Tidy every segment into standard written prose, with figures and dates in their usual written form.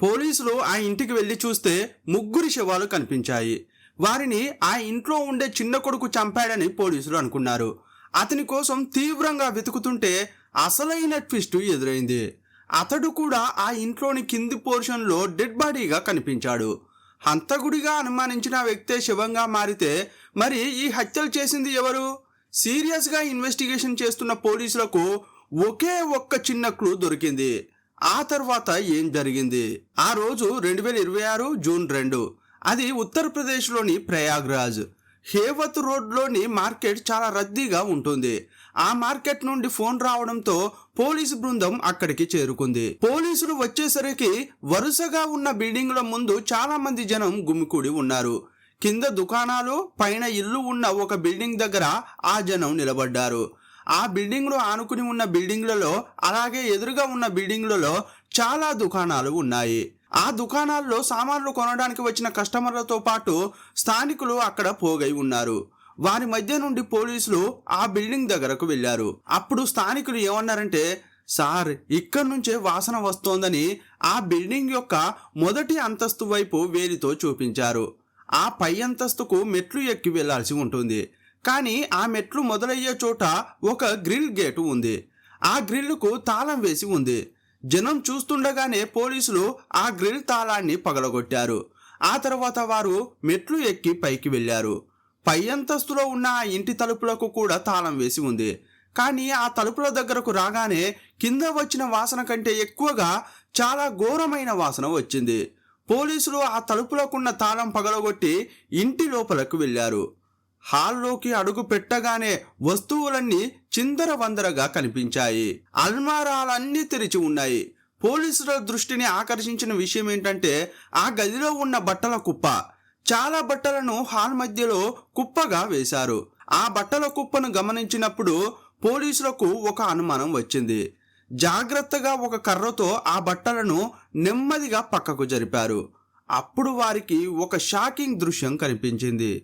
పోలీసులు ఆ ఇంటికి వెళ్లి చూస్తే ముగ్గురి శవాలు కనిపించాయి. వారిని ఆ ఇంట్లో ఉండే చిన్న కొడుకు చంపాడని పోలీసులు అనుకున్నారు. అతని కోసం తీవ్రంగా వెతుకుతుంటే అసలైన ట్విస్ట్ ఎదురైంది. అతడు కూడా ఆ ఇంట్లోని కింది పోర్షన్లో డెడ్ బాడీగా కనిపించాడు. హంతకుడిగా అనుమానించిన వ్యక్తే శవంగా మారితే మరి ఈ హత్యలు చేసింది ఎవరు? సీరియస్గా ఇన్వెస్టిగేషన్ చేస్తున్న పోలీసులకు ఒకే ఒక్క చిన్న క్లూ దొరికింది. ఆ తర్వాత ఏం జరిగింది? ఆ రోజు 2026 జూన్ 2. అది ఉత్తరప్రదేశ్లోని ప్రయాగ్రాజ్. హేవత్ రోడ్లోని మార్కెట్ చాలా రద్దీగా ఉంటుంది. ఆ మార్కెట్ నుండి ఫోన్ రావడంతో పోలీసు బృందం అక్కడికి చేరుకుంది. పోలీసులు వచ్చేసరికి వరుసగా ఉన్న బిల్డింగుల ముందు చాలా మంది జనం గుమికూడి ఉన్నారు. కింద దుకాణాలు, పైన ఇల్లు ఉన్న ఒక బిల్డింగ్ దగ్గర ఆ జనం నిలబడ్డారు. ఆ బిల్డింగ్లు ఆనుకుని ఉన్న బిల్డింగ్లలో, అలాగే ఎదురుగా ఉన్న బిల్డింగ్లలో చాలా దుకాణాలు ఉన్నాయి. ఆ దుకాణాల్లో సామాన్లు కొనడానికి వచ్చిన కస్టమర్లతో పాటు స్థానికులు అక్కడ పోగై ఉన్నారు. వారి మధ్య నుండి పోలీసులు ఆ బిల్డింగ్ దగ్గరకు వెళ్ళారు. అప్పుడు స్థానికులు ఏమన్నారంటే, సార్, ఇక్కడి నుంచే వాసన వస్తోందని ఆ బిల్డింగ్ యొక్క మొదటి అంతస్తు వైపు వేలితో చూపించారు. ఆ పై అంతస్తుకు మెట్లు ఎక్కి వెళ్లాల్సి ఉంటుంది. కానీ ఆ మెట్లు మొదలయ్యే చోట ఒక గ్రిల్ గేటు ఉంది. ఆ గ్రిల్కు తాళం వేసి ఉంది. జనం చూస్తుండగానే పోలీసులు ఆ గ్రిల్ తాళాన్ని పగలగొట్టారు. ఆ తర్వాత వారు మెట్లు ఎక్కి పైకి వెళ్ళారు. పై అంతస్తులో ఉన్న ఆ ఇంటి తలుపులకు కూడా తాళం వేసి ఉంది. కానీ ఆ తలుపుల దగ్గరకు రాగానే కింద వచ్చిన వాసన కంటే ఎక్కువగా చాలా ఘోరమైన వాసన వచ్చింది. పోలీసులు ఆ తలుపులకున్న తాళం పగలగొట్టి ఇంటి లోపలకు వెళ్ళారు. హాల్లోకి అడుగు పెట్టగానే వస్తువులన్నీ చిందరవందరగా కనిపించాయి. అల్మారాలన్నీ తెరిచి ఉన్నాయి. పోలీసుల దృష్టిని ఆకర్షించిన విషయం ఏంటంటే ఆ గదిలో ఉన్న బట్టల కుప్ప. చాలా బట్టలను హాల్ మధ్యలో కుప్పగా వేశారు. ఆ బట్టల కుప్పను గమనించినప్పుడు పోలీసులకు ఒక అనుమానం వచ్చింది. జాగ్రత్తగా ఒక కర్రతో ఆ బట్టలను నెమ్మదిగా పక్కకు జరిపారు. అప్పుడు వారికి ఒక షాకింగ్ దృశ్యం కనిపించింది.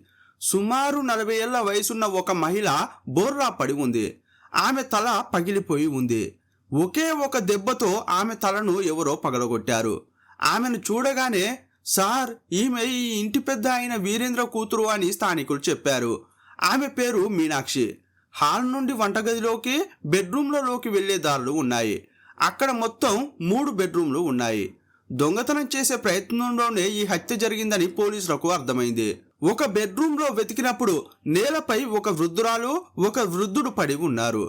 సుమారు 40 ఏళ్ల వయసున్న ఒక మహిళ బోర్లా పడి ఉంది. ఆమె తల పగిలిపోయి ఉంది. ఒకే ఒక దెబ్బతో ఆమె తలను ఎవరో పగలగొట్టారు. ఆమెను చూడగానే, సార్, ఈమె ఈ ఇంటి పెద్ద అయిన వీరేంద్ర కూతురు అని స్థానికులు చెప్పారు. ఆమె పేరు మీనాక్షి. హాల్ నుండి వంటగదిలోకి, బెడ్రూమ్లలోకి వెళ్లే దారులు ఉన్నాయి. అక్కడ మొత్తం 3 బెడ్రూమ్లు ఉన్నాయి. దొంగతనం చేసే ప్రయత్నంలోనే ఈ హత్య జరిగిందని పోలీసులకు అర్థమైంది. ఒక బెడ్రూమ్లో వెతికినప్పుడు నేలపై ఒక వృద్ధురాలు, ఒక వృద్ధుడు పడి ఉన్నారు.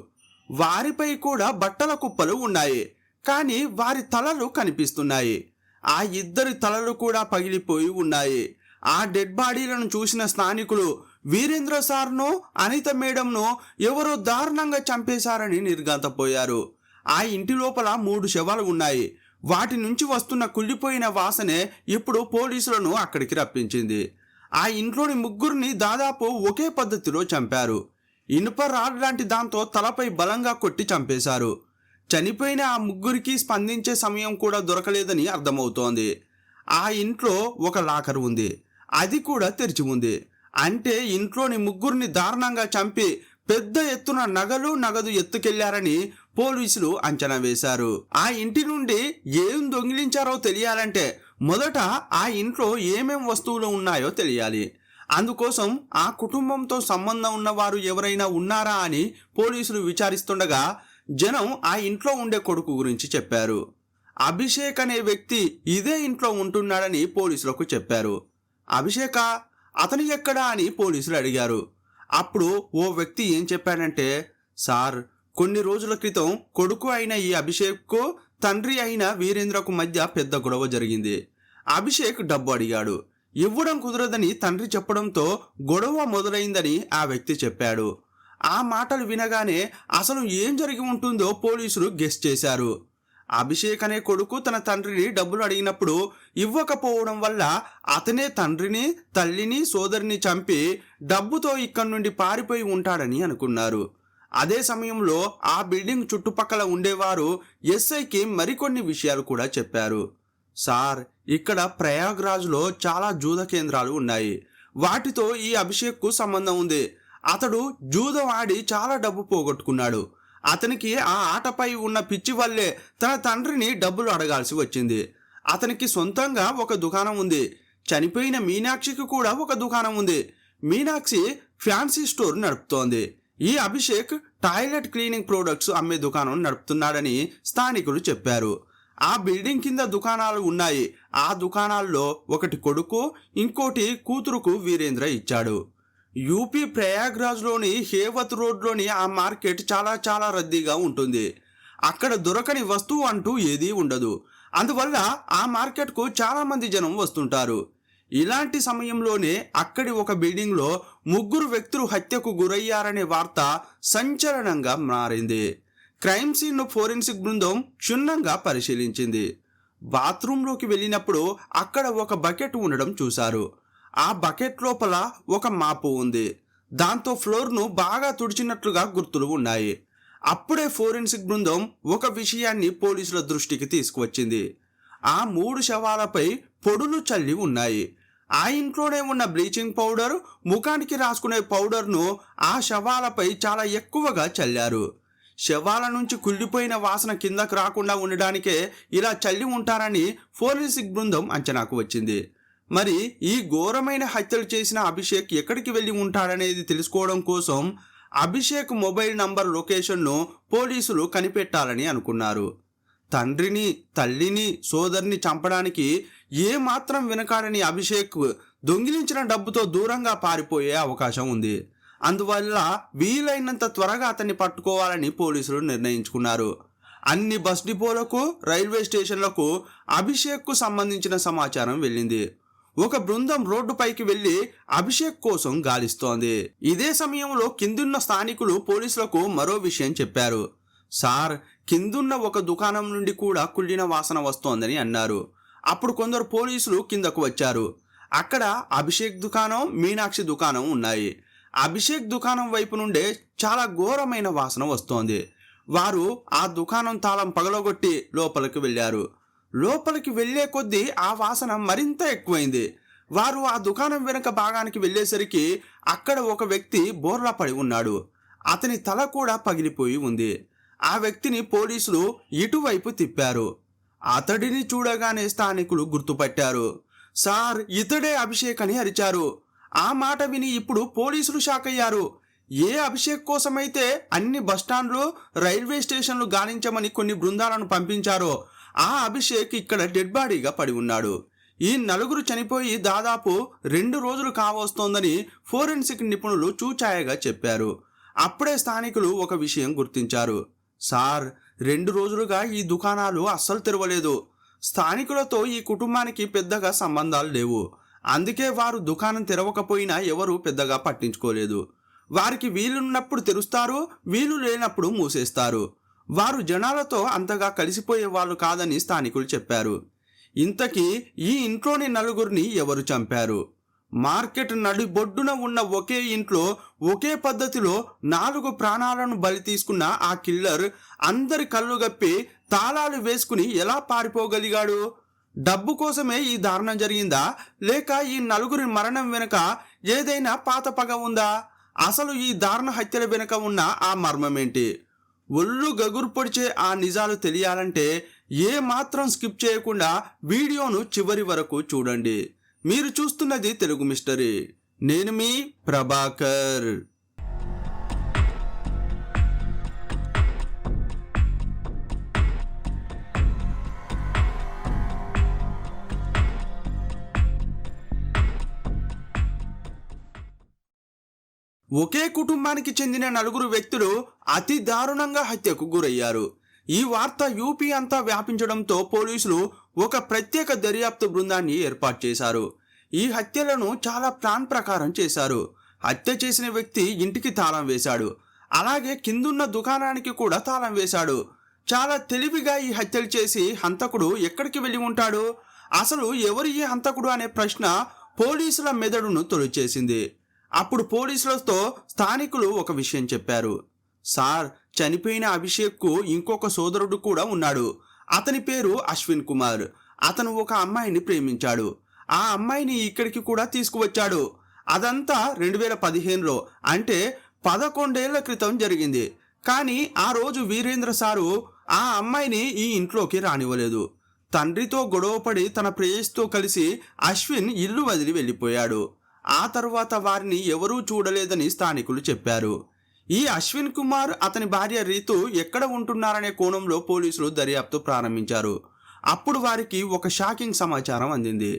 వారిపై కూడా బట్టల కుప్పలు ఉన్నాయి. కానీ వారి తలలు కనిపిస్తున్నాయి. ఆ ఇద్దరి తలలు కూడా పగిలిపోయి ఉన్నాయి. ఆ డెడ్ బాడీలను చూసిన స్థానికులు వీరేంద్ర సార్ను, అనిత మేడంను ఎవరో దారుణంగా చంపేశారని నిర్ఘాంతపోయారు. ఆ ఇంటి లోపల 3 శవాలు ఉన్నాయి. వాటి నుంచి వస్తున్న కుళ్ళిపోయిన వాసనే ఇప్పుడు పోలీసులను అక్కడికి రప్పించింది. ఆ ఇంట్లోని ముగ్గురిని దాదాపు ఒకే పద్ధతిలో చంపారు. ఇనుప రాడ్ లాంటి దాంతో తలపై బలంగా కొట్టి చంపేశారు. చనిపోయిన ఆ ముగ్గురికి స్పందించే సమయం కూడా దొరకలేదని అర్థమవుతోంది. ఆ ఇంట్లో ఒక లాకర్ ఉంది. అది కూడా తెరిచి ఉంది. అంటే ఇంట్లోని ముగ్గురిని దారుణంగా చంపి పెద్ద ఎత్తున నగదు ఎత్తుకెళ్లారని పోలీసులు అంచనా వేశారు. ఆ ఇంటి నుండి ఏం దొంగిలించారో తెలియాలంటే మొదట ఆ ఇంట్లో ఏమేం వస్తువులు ఉన్నాయో తెలియాలి. అందుకోసం ఆ కుటుంబంతో సంబంధం ఉన్నవారు ఎవరైనా ఉన్నారా అని పోలీసులు విచారిస్తుండగా జనం ఆ ఇంట్లో ఉండే కొడుకు గురించి చెప్పారు. అభిషేక్ అనే వ్యక్తి ఇదే ఇంట్లో ఉంటున్నాడని పోలీసులకు చెప్పారు. అభిషేక, అతను ఎక్కడా అని పోలీసులు అడిగారు. అప్పుడు ఓ వ్యక్తి ఏం చెప్పాడంటే, సార్, కొన్ని రోజుల క్రితం కొడుకు అయిన ఈ అభిషేక్కు తండ్రి అయిన వీరేంద్రకు మధ్య పెద్ద గొడవ జరిగింది. అభిషేక్ డబ్బు అడిగాడు. ఇవ్వడం కుదరదని తండ్రి చెప్పడంతో గొడవ మొదలైందని ఆ వ్యక్తి చెప్పాడు. ఆ మాటలు వినగానే అసలు ఏం జరిగి ఉంటుందో పోలీసులు గెస్ చేశారు. అభిషేక్ అనే కొడుకు తన తండ్రిని డబ్బులు అడిగినప్పుడు ఇవ్వకపోవడం వల్ల అతనే తండ్రిని, తల్లిని, సోదరిని చంపి డబ్బుతో ఇక్కడి నుండి పారిపోయి ఉంటాడని అనుకున్నారు. అదే సమయంలో ఆ బిల్డింగ్ చుట్టుపక్కల ఉండేవారు ఎస్ఐకి మరికొన్ని విషయాలు కూడా చెప్పారు. సార్, ఇక్కడ ప్రయాగ్రాజ్లో చాలా జూద కేంద్రాలు ఉన్నాయి. వాటితో ఈ అభిషేక్కు సంబంధం ఉంది. అతడు జూదం ఆడి చాలా డబ్బు పోగొట్టుకున్నాడు. అతనికి ఆ ఆటపై ఉన్న పిచ్చి వల్లే తన తండ్రిని డబ్బులు అడగాల్సి వచ్చింది. అతనికి సొంతంగా ఒక దుకాణం ఉంది. చనిపోయిన మీనాక్షికి కూడా ఒక దుకాణం ఉంది. మీనాక్షి ఫ్యాన్సీ స్టోర్ నడుపుతోంది. ఈ అభిషేక్ టాయిలెట్ క్లీనింగ్ ప్రొడక్ట్స్ అమ్మే దుకాణం నడుపుతున్నాడని స్థానికులు చెప్పారు. ఆ బిల్డింగ్ కింద దుకాణాలు ఉన్నాయి. ఆ దుకాణాల్లో ఒకటి కొడుకు, ఇంకోటి కూతురుకు వీరేంద్ర ఇచ్చాడు. యూపీ ప్రయాగ్రాజ్లోని హేవత్ రోడ్లోని ఆ మార్కెట్ చాలా చాలా రద్దీగా ఉంటుంది. అక్కడ దొరకని వస్తువు అంటూ ఏదీ ఉండదు. అందువల్ల ఆ మార్కెట్కు చాలామంది జనం వస్తుంటారు. ఇలాంటి సమయంలోనే అక్కడి ఒక బిల్డింగ్లో 3 వ్యక్తులు హత్యకు గురయ్యారనే వార్త సంచలనంగా మారింది. క్రైమ్ సీన్ను ఫోరెన్సిక్ బృందం క్షుణ్ణంగా పరిశీలించింది. బాత్రూంలోకి వెళ్ళినప్పుడు అక్కడ ఒక బకెట్ ఉండడం చూశారు. ఆ బకెట్ లోపల ఒక మాపు ఉంది. దాంతో ఫ్లోర్ను బాగా తుడిచినట్లుగా గుర్తులు ఉన్నాయి. అప్పుడే ఫోరెన్సిక్ బృందం ఒక విషయాన్ని పోలీసుల దృష్టికి తీసుకువచ్చింది. ఆ 3 శవాలపై పొడులు చల్లి ఉన్నాయి. ఆ ఇంట్లోనే ఉన్న బ్లీచింగ్ పౌడర్, ముఖానికి రాసుకునే పౌడర్ను ఆ శవాలపై చాలా ఎక్కువగా చల్లారు. శవాల నుంచి కుళ్ళిపోయిన వాసన కిందకు రాకుండా ఉండడానికే ఇలా చల్లి ఉంటారని ఫోరెన్సిక్ బృందం అంచనాకు వచ్చింది. మరి ఈ ఘోరమైన హత్యలు చేసిన అభిషేక్ ఎక్కడికి వెళ్ళి ఉంటాడనేది తెలుసుకోవడం కోసం అభిషేక్ మొబైల్ నంబర్ లొకేషన్ను పోలీసులు కనిపెట్టాలని అనుకున్నారు. తండ్రిని, తల్లిని, సోదరిని చంపడానికి ఏమాత్రం వెనకాడని అభిషేక్ దొంగిలించిన డబ్బుతో దూరంగా పారిపోయే అవకాశం ఉంది. అందువల్ల వీలైనంత త్వరగా అతన్ని పట్టుకోవాలని పోలీసులు నిర్ణయించుకున్నారు. అన్ని బస్ డిపోలకు, రైల్వే స్టేషన్లకు అభిషేక్కు సంబంధించిన సమాచారం వెళ్ళింది. ఒక బృందం రోడ్డుపైకి వెళ్లి అభిషేక్ కోసం గాలిస్తోంది. ఇదే సమయంలో కిందున్న స్థానికులు పోలీసులకు మరో విషయం చెప్పారు. సార్, కిందున్న ఒక దుకాణం నుండి కూడా కుళ్ళిన వాసన వస్తోందని అన్నారు. అప్పుడు కొందరు పోలీసులు కిందకు వచ్చారు. అక్కడ అభిషేక్ దుకాణం, మీనాక్షి దుకాణం ఉన్నాయి. అభిషేక్ దుకాణం వైపు నుండే చాలా ఘోరమైన వాసన వస్తోంది. వారు ఆ దుకాణం తాళం పగలగొట్టి లోపలికి వెళ్ళారు. లోపలికి వెళ్లే కొద్దీ ఆ వాసన మరింత ఎక్కువైంది. వారు ఆ దుకాణం వెనుక భాగానికి వెళ్ళేసరికి అక్కడ ఒక వ్యక్తి బోర్లా పడి ఉన్నాడు. అతని తల కూడా పగిలిపోయి ఉంది. ఆ వ్యక్తిని పోలీసులు ఇటువైపు తిప్పారు. అతడిని చూడగానే స్థానికులు గుర్తుపట్టారు. సార్, ఇతడే అభిషేక్ అని అరిచారు. ఆ మాట విని ఇప్పుడు పోలీసులు షాక్ అయ్యారు. ఏ అభిషేక్ కోసమైతే అన్ని బస్టాండ్లు, రైల్వే స్టేషన్లు గాలించమని కొన్ని బృందాలను పంపించారో ఆ అభిషేక్ ఇక్కడ డెడ్ బాడీగా పడి ఉన్నాడు. ఈ 4 చనిపోయి దాదాపు 2 రోజులు కావస్తోందని ఫోరెన్సిక్ నిపుణులు చూచాయగా చెప్పారు. అప్పుడే స్థానికులు ఒక విషయం గుర్తించారు. సార్, 2 రోజులుగా ఈ దుకాణాలు అస్సలు తెరవలేదు. స్థానికులతో ఈ కుటుంబానికి పెద్దగా సంబంధాలు లేవు. అందుకే వారు దుకాణం తెరవకపోయినా ఎవరు పెద్దగా పట్టించుకోలేదు. వారికి వీలున్నప్పుడు తెరుస్తారు, వీలు లేనప్పుడు మూసేస్తారు. వారు జనాలతో అంతగా కలిసిపోయే వాళ్ళు కాదని స్థానికులు చెప్పారు. ఇంతకీ ఈ ఇంట్లోని 4 ఎవరు చంపారు? మార్కెట్ నడిబొడ్డున ఉన్న ఒకే ఇంట్లో ఒకే పద్ధతిలో 4 ప్రాణాలను బలి తీసుకున్న ఆ కిల్లర్ అందరి కళ్ళు గప్పి తాళాలు వేసుకుని ఎలా పారిపోగలిగాడు? డబ్బు కోసమే ఈ దారుణం జరిగిందా, లేక ఈ 4 మరణం వెనుక ఏదైనా పాత పగ ఉందా? అసలు ఈ దారుణ హత్యల వెనుక ఉన్న ఆ మర్మమేంటి? ఒళ్ళు గగురు పొడిచే ఆ నిజాలు తెలియాలంటే ఏ మాత్రం స్కిప్ చేయకుండా వీడియోను చివరి వరకు చూడండి. మీరు చూస్తున్నది తెలుగు మిస్టరీ. నేను మీ ప్రభాకర్. ఒకే కుటుంబానికి చెందిన 4 వ్యక్తులు అతి దారుణంగా హత్యకు గురయ్యారు. ఈ వార్త యూపీ అంతా వ్యాపించడంతో పోలీసులు ఒక ప్రత్యేక దర్యాప్తు బృందాన్ని ఏర్పాటు చేశారు. ఈ హత్యలను చాలా ప్లాన్ ప్రకారం చేశారు. హత్య చేసిన వ్యక్తి ఇంటికి తాళం వేశాడు. అలాగే కిందున్న దుకాణానికి కూడా తాళం వేశాడు. చాలా తెలివిగా ఈ హత్యలు చేసి హంతకుడు ఎక్కడికి వెళ్ళి ఉంటాడు? అసలు ఎవరు ఈ హంతకుడు అనే ప్రశ్న పోలీసుల మెదడును తొలిచేసింది. అప్పుడు పోలీసులతో స్థానికులు ఒక విషయం చెప్పారు. సార్, చనిపోయిన అభిషేక్కు ఇంకొక సోదరుడు కూడా ఉన్నాడు. అతని పేరు అశ్విన్ కుమార్. అతను ఒక అమ్మాయిని ప్రేమించాడు. ఆ అమ్మాయిని ఇక్కడికి కూడా తీసుకువచ్చాడు. అదంతా 2015లో, అంటే 11 ఏళ్ల క్రితం జరిగింది. కానీ ఆ రోజు వీరేంద్ర సారు ఆ అమ్మాయిని ఈ ఇంట్లోకి రానివ్వలేదు. తండ్రితో గొడవపడి తన ప్రేయస్తో కలిసి అశ్విన్ ఇల్లు వదిలి వెళ్ళిపోయాడు. ఆ తరువాత వారిని ఎవరూ చూడలేదని స్థానికులు చెప్పారు. ఈ అశ్విన్ కుమార్ అతని భార్య రీతు ఎక్కడ ఉంటున్నారనే కోణంలో పోలీసులు దర్యాప్తు ప్రారంభించారు. అప్పుడు వారికి ఒక షాకింగ్ సమాచారం అందింది.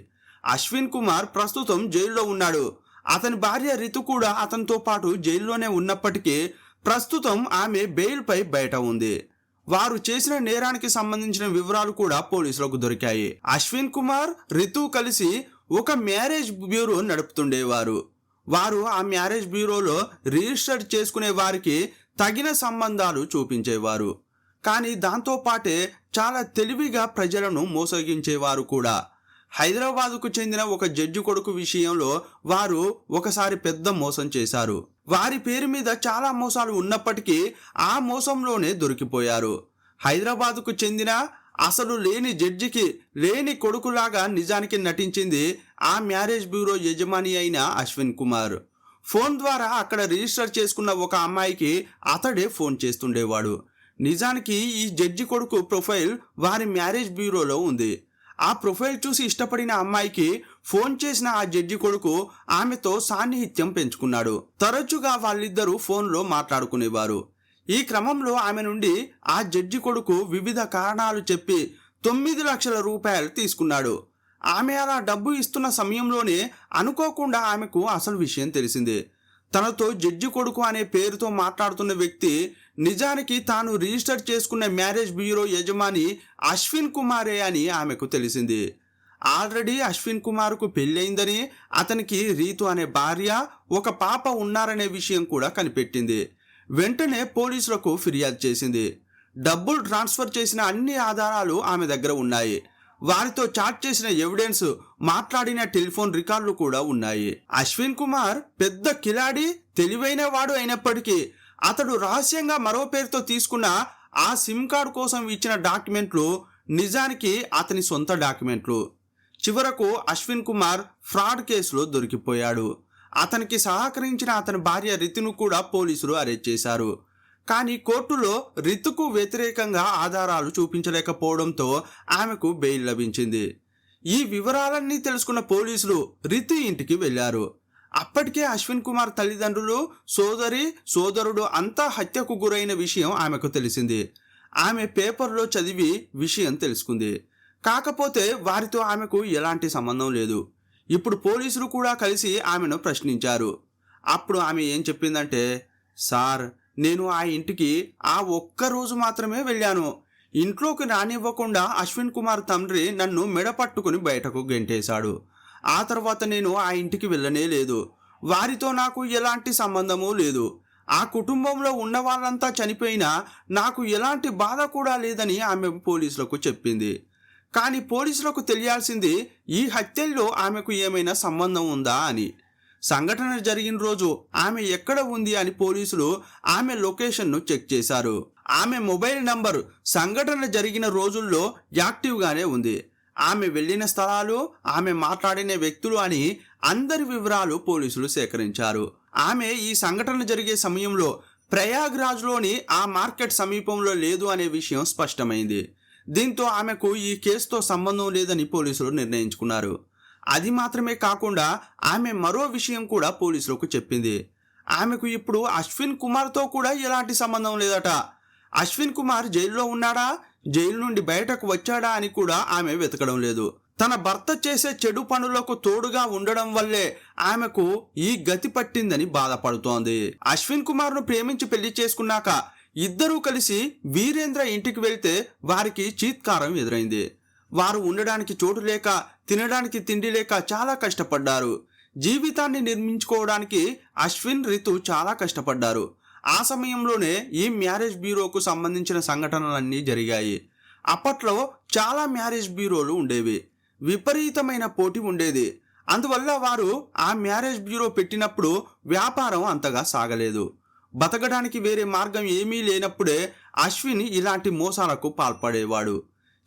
అశ్విన్ కుమార్ ప్రస్తుతం జైల్లో ఉన్నాడు. అతని భార్య రితు కూడా అతనితో పాటు జైల్లోనే ఉన్నప్పటికీ ప్రస్తుతం ఆమె బెయిల్పై బయట ఉంది. వారు చేసిన నేరానికి సంబంధించిన వివరాలు కూడా పోలీసులకు దొరికాయి. అశ్విన్ కుమార్ రితు కలిసి ఒక మ్యారేజ్ బ్యూరో నడుపుతుండేవారు. వారు ఆ మ్యారేజ్ బ్యూరోలో రిజిస్టర్ చేసుకునే వారికి తగిన సంబంధాలు చూపించేవారు. కానీ దాంతోపాటే చాలా తెలివిగా ప్రజలను మోసగించేవారు కూడా. హైదరాబాదుకు చెందిన ఒక జడ్జి కొడుకు విషయంలో వారు ఒకసారి పెద్ద మోసం చేశారు. వారి పేరు మీద చాలా మోసాలు ఉన్నప్పటికీ ఆ మోసంలోనే దొరికిపోయారు. హైదరాబాదుకు చెందిన అసలు లేని జడ్జికి లేని కొడుకులాగా నిజానికి నటించింది ఆ మ్యారేజ్ బ్యూరో యజమాని అయిన అశ్విన్ కుమార్. ఫోన్ ద్వారా అక్కడ రిజిస్టర్ చేసుకున్న ఒక అమ్మాయికి అతడే ఫోన్ చేస్తుండేవాడు. నిజానికి ఈ జడ్జి కొడుకు ప్రొఫైల్ వారి మ్యారేజ్ బ్యూరోలో ఉంది. ఆ ప్రొఫైల్ చూసి ఇష్టపడిన అమ్మాయికి ఫోన్ చేసిన ఆ జడ్జి కొడుకు ఆమెతో సాన్నిహిత్యం పెంచుకున్నాడు. తరచుగా వాళ్ళిద్దరూ ఫోన్లో మాట్లాడుకునేవారు. ఈ క్రమంలో ఆమె నుండి ఆ జడ్జి కొడుకు వివిధ కారణాలు చెప్పి 9 లక్షల రూపాయలు తీసుకున్నాడు. ఆమె అలా డబ్బు ఇస్తున్న సమయంలోనే అనుకోకుండా ఆమెకు అసలు విషయం తెలిసింది. తనతో జడ్జి కొడుకు అనే పేరుతో మాట్లాడుతున్న వ్యక్తి నిజానికి తాను రిజిస్టర్ చేసుకున్న మ్యారేజ్ బ్యూరో యజమాని అశ్విన్ కుమారే అని ఆమెకు తెలిసింది. ఆల్రెడీ అశ్విన్ కుమార్కు పెళ్ళయిందని, అతనికి రీతు అనే భార్య, ఒక పాప ఉన్నారనే విషయం కూడా కనిపెట్టింది. వెంటనే పోలీసులకు ఫిర్యాదు చేసింది. డబ్బులు ట్రాన్స్ఫర్ చేసిన అన్ని ఆధారాలు ఆమె దగ్గర ఉన్నాయి. వారితో చాట్ చేసిన ఎవిడెన్స్, మాట్లాడిన టెలిఫోన్ రికార్డులు కూడా ఉన్నాయి. అశ్విన్ కుమార్ పెద్ద కిలాడి, తెలివైన వాడు అయినప్పటికీ అతడు రహస్యంగా మరో పేరుతో తీసుకున్న ఆ సిమ్ కార్డు కోసం ఇచ్చిన డాక్యుమెంట్లు నిజానికి అతని సొంత డాక్యుమెంట్లు. చివరకు అశ్విన్ కుమార్ ఫ్రాడ్ కేసులో దొరికిపోయాడు. అతనికి సహకరించిన అతని భార్య రితును కూడా పోలీసులు అరెస్ట్ చేశారు. కానీ కోర్టులో రితుకు వ్యతిరేకంగా ఆధారాలు చూపించలేకపోవడంతో ఆమెకు బెయిల్ లభించింది. ఈ వివరాలన్నీ తెలుసుకున్న పోలీసులు రితు ఇంటికి వెళ్లారు. అప్పటికే అశ్విన్ కుమార్ తల్లిదండ్రులు, సోదరుడు అంతా హత్యకు గురైన విషయం ఆమెకు తెలిసింది. ఆమె పేపర్లో చదివి విషయం తెలుసుకుంది. కాకపోతే వారితో ఆమెకు ఎలాంటి సంబంధం లేదు. ఇప్పుడు పోలీసులు కూడా కలిసి ఆమెను ప్రశ్నించారు. అప్పుడు ఆమె ఏం చెప్పిందంటే, సార్, నేను ఆ ఇంటికి ఆ ఒక్కరోజు మాత్రమే వెళ్ళాను. ఇంట్లోకి రానివ్వకుండా అశ్విన్ కుమార్ తండ్రి నన్ను మెడ పట్టుకుని బయటకు గెంటేశాడు. ఆ తర్వాత నేను ఆ ఇంటికి వెళ్ళనే లేదు. వారితో నాకు ఎలాంటి సంబంధమూ లేదు. ఆ కుటుంబంలో ఉన్న వాళ్ళంతా చనిపోయినా నాకు ఎలాంటి బాధ కూడా లేదని ఆమె పోలీసులకు చెప్పింది. కానీ పోలీసులకు తెలియాల్సింది ఈ హత్యల్లో ఆమెకు ఏమైనా సంబంధం ఉందా అని. సంఘటన జరిగిన రోజు ఆమె ఎక్కడ ఉంది అని పోలీసులు ఆమె లొకేషన్ను చెక్ చేశారు. ఆమె మొబైల్ నంబర్ సంఘటన జరిగిన రోజుల్లో యాక్టివ్గానే ఉంది. ఆమె వెళ్ళిన స్థలాలు, ఆమె మాట్లాడిన వ్యక్తులు అని అందరి వివరాలు పోలీసులు సేకరించారు. ఆమె ఈ సంఘటన జరిగే సమయంలో ప్రయాగ్రాజ్లోని ఆ మార్కెట్ సమీపంలో లేదు అనే విషయం స్పష్టమైంది. దీంతో ఆమెకు ఈ కేసుతో సంబంధం లేదని పోలీసులు నిర్ణయించుకున్నారు. అది మాత్రమే కాకుండా ఆమె మరో విషయం కూడా పోలీసులకు చెప్పింది. ఆమెకు ఇప్పుడు అశ్విన్ కుమార్తో కూడా ఎలాంటి సంబంధం లేదట. అశ్విన్ కుమార్ జైల్లో ఉన్నాడా, జైలు నుండి బయటకు వచ్చాడా అని కూడా ఆమె వెతకడం లేదు. తన భర్త చేసే చెడు పనులకు తోడుగా ఉండడం వల్లే ఆమెకు ఈ గతి పట్టిందని బాధపడుతోంది. అశ్విన్ కుమార్ను ప్రేమించి పెళ్లి చేసుకున్నాక ఇద్దరూ కలిసి వీరేంద్ర ఇంటికి వెళ్తే వారికి చీత్కారం ఎదురైంది. వారు ఉండడానికి చోటు లేక, తినడానికి తిండి లేక చాలా కష్టపడ్డారు. జీవితాన్ని నిర్మించుకోవడానికి అశ్విన్, రితు చాలా కష్టపడ్డారు. ఆ సమయంలోనే ఈ మ్యారేజ్ బ్యూరోకు సంబంధించిన సంఘటనలన్నీ జరిగాయి. అప్పట్లో చాలా మ్యారేజ్ బ్యూరోలు ఉండేవి. విపరీతమైన పోటీ ఉండేది. అందువల్ల వారు ఆ మ్యారేజ్ బ్యూరో పెట్టినప్పుడు వ్యాపారం అంతగా సాగలేదు. బతకడానికి వేరే మార్గం ఏమీ లేనప్పుడే అశ్విన్ ఇలాంటి మోసాలకు పాల్పడేవాడు.